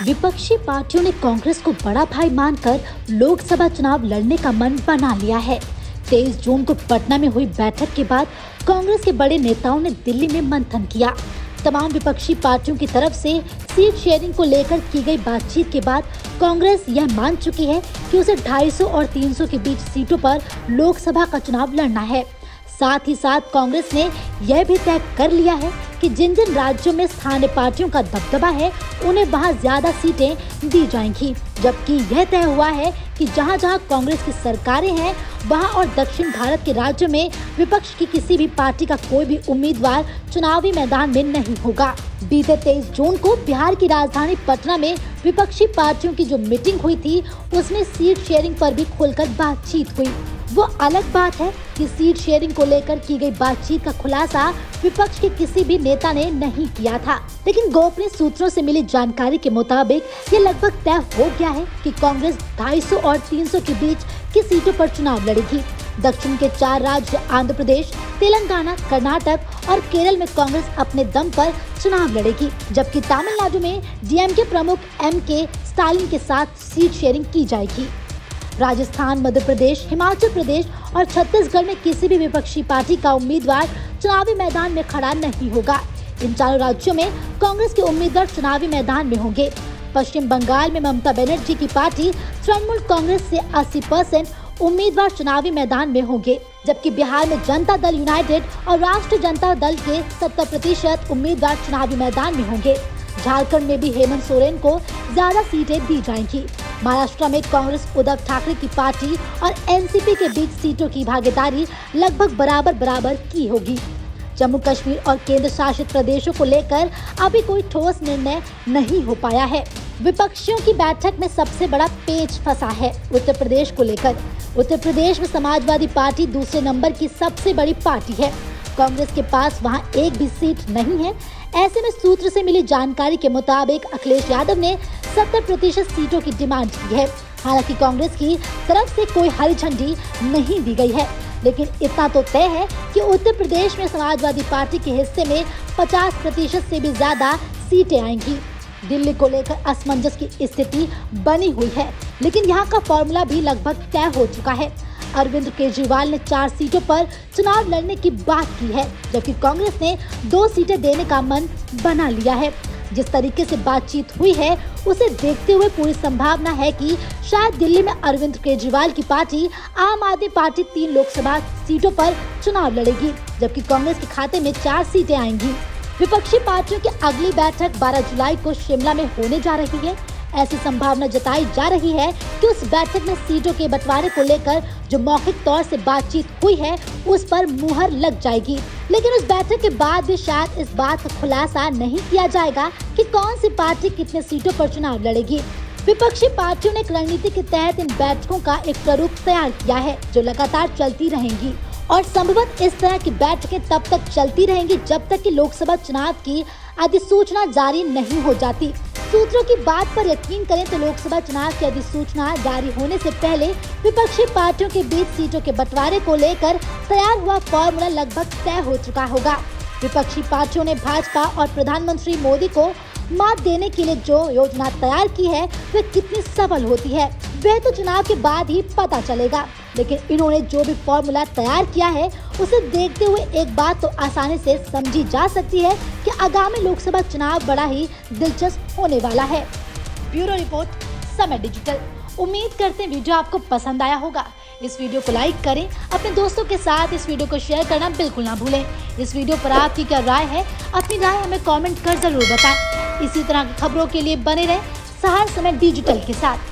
विपक्षी पार्टियों ने कांग्रेस को बड़ा भाई मानकर लोकसभा चुनाव लड़ने का मन बना लिया है। 23 जून को पटना में हुई बैठक के बाद कांग्रेस के बड़े नेताओं ने दिल्ली में मंथन किया। तमाम विपक्षी पार्टियों की तरफ से सीट शेयरिंग को लेकर की गई बातचीत के बाद कांग्रेस यह मान चुकी है कि उसे 250 और 300 के बीच सीटों पर लोकसभा का चुनाव लड़ना है। साथ ही साथ कांग्रेस ने यह भी तय कर लिया है कि जिन जिन राज्यों में स्थानीय पार्टियों का दबदबा है उन्हें वहां ज्यादा सीटें दी जाएंगी, जबकि यह तय हुआ है कि जहां जहां कांग्रेस की सरकारें हैं वहां और दक्षिण भारत के राज्यों में विपक्ष की किसी भी पार्टी का कोई भी उम्मीदवार चुनावी मैदान में नहीं होगा। बीते 23 जून को बिहार की राजधानी पटना में विपक्षी पार्टियों की जो मीटिंग हुई थी उसमें सीट शेयरिंग पर भी खुलकर बातचीत हुई। वो अलग बात है कि सीट शेयरिंग को लेकर की गई बातचीत का खुलासा विपक्ष के किसी भी नेता ने नहीं किया था, लेकिन गोपनीय सूत्रों से मिली जानकारी के मुताबिक ये लगभग तय हो गया है कि कांग्रेस 250 और 300 के बीच की सीटों पर चुनाव लड़ेगी। दक्षिण के 4 राज्य आंध्र प्रदेश, तेलंगाना, कर्नाटक और केरल में कांग्रेस अपने दम पर चुनाव लड़ेगी, जबकि तमिलनाडु में डीएमके प्रमुख एमके स्टालिन के साथ सीट शेयरिंग की जाएगी। राजस्थान, मध्य प्रदेश, हिमाचल प्रदेश और छत्तीसगढ़ में किसी भी विपक्षी पार्टी का उम्मीदवार चुनावी मैदान में खड़ा नहीं होगा। इन चारों राज्यों में कांग्रेस के उम्मीदवार चुनावी मैदान में होंगे। पश्चिम बंगाल में ममता बनर्जी की पार्टी तृणमूल कांग्रेस से 80% उम्मीदवार चुनावी मैदान में होंगे, जबकि बिहार में जनता दल यूनाइटेड और राष्ट्रीय जनता दल के 70% उम्मीदवार चुनावी मैदान में होंगे। झारखंड में भी हेमंत सोरेन को ज्यादा सीटें दी जाएंगी। महाराष्ट्र में कांग्रेस उद्धव ठाकरे की पार्टी और एनसीपी के बीच सीटों की भागीदारी लगभग बराबर की होगी। जम्मू कश्मीर और केंद्र शासित प्रदेशों को लेकर अभी कोई ठोस निर्णय नहीं हो पाया है। विपक्षियों की बैठक में सबसे बड़ा पेच फंसा है उत्तर प्रदेश को लेकर। उत्तर प्रदेश में समाजवादी पार्टी दूसरे नंबर की सबसे बड़ी पार्टी है। कांग्रेस के पास वहां एक भी सीट नहीं है। ऐसे में सूत्र से मिली जानकारी के मुताबिक अखिलेश यादव ने 70% सीटों की डिमांड की है। हालांकि कांग्रेस की तरफ से कोई हरी झंडी नहीं दी गई है, लेकिन इतना तो तय है कि उत्तर प्रदेश में समाजवादी पार्टी के हिस्से में 50% से भी ज्यादा सीटें आएंगी। दिल्ली को लेकर असमंजस की स्थिति बनी हुई है, लेकिन यहाँ का फॉर्मूला भी लगभग तय हो चुका है। अरविंद केजरीवाल ने 4 सीटों पर चुनाव लड़ने की बात की है, जबकि कांग्रेस ने 2 सीटें देने का मन बना लिया है। जिस तरीके से बातचीत हुई है उसे देखते हुए पूरी संभावना है कि शायद दिल्ली में अरविंद केजरीवाल की पार्टी आम आदमी पार्टी 3 लोकसभा सीटों पर चुनाव लड़ेगी, जबकि कांग्रेस के खाते में 4 सीटें आएंगी। विपक्षी पार्टियों की अगली बैठक 12 जुलाई को शिमला में होने जा रही है। ऐसी संभावना जताई जा रही है कि उस बैठक में सीटों के बंटवारे को लेकर जो मौखिक तौर से बातचीत हुई है उस पर मुहर लग जाएगी, लेकिन उस बैठक के बाद भी शायद इस बात का खुलासा नहीं किया जाएगा कि कौन सी पार्टी कितने सीटों पर चुनाव लड़ेगी। विपक्षी पार्टियों ने एक रणनीति के तहत इन बैठकों का एक प्रारूप तैयार किया है जो लगातार चलती रहेंगी और संभवतः इस तरह की बैठकें तब तक चलती रहेंगी जब तक कि लोकसभा चुनाव की अधिसूचना जारी नहीं हो जाती। सूत्रों की बात पर यकीन करें तो लोकसभा चुनाव की अधिसूचना जारी होने से पहले विपक्षी पार्टियों के बीच सीटों के बंटवारे को लेकर तैयार हुआ फॉर्मूला लगभग तय हो चुका होगा। विपक्षी पार्टियों ने भाजपा और प्रधानमंत्री मोदी को मात देने के लिए जो योजना तैयार की है वह कितनी सफल होती है वह तो चुनाव के बाद ही पता चलेगा, लेकिन इन्होंने जो भी फॉर्मूला तैयार किया है उसे देखते हुए एक बात तो आसानी से समझी जा सकती है कि आगामी लोकसभा चुनाव बड़ा ही दिलचस्प होने वाला है। ब्यूरो रिपोर्ट, समय डिजिटल। उम्मीद करते हैं वीडियो आपको पसंद आया होगा। इस वीडियो को लाइक करें, अपने दोस्तों के साथ इस वीडियो को शेयर करना बिल्कुल ना भूलें। इस वीडियो पर आपकी क्या राय है, अपनी राय हमें कमेंट कर जरूर बताएं। इसी तरह की खबरों के लिए बने रहें सहर समय डिजिटल के साथ।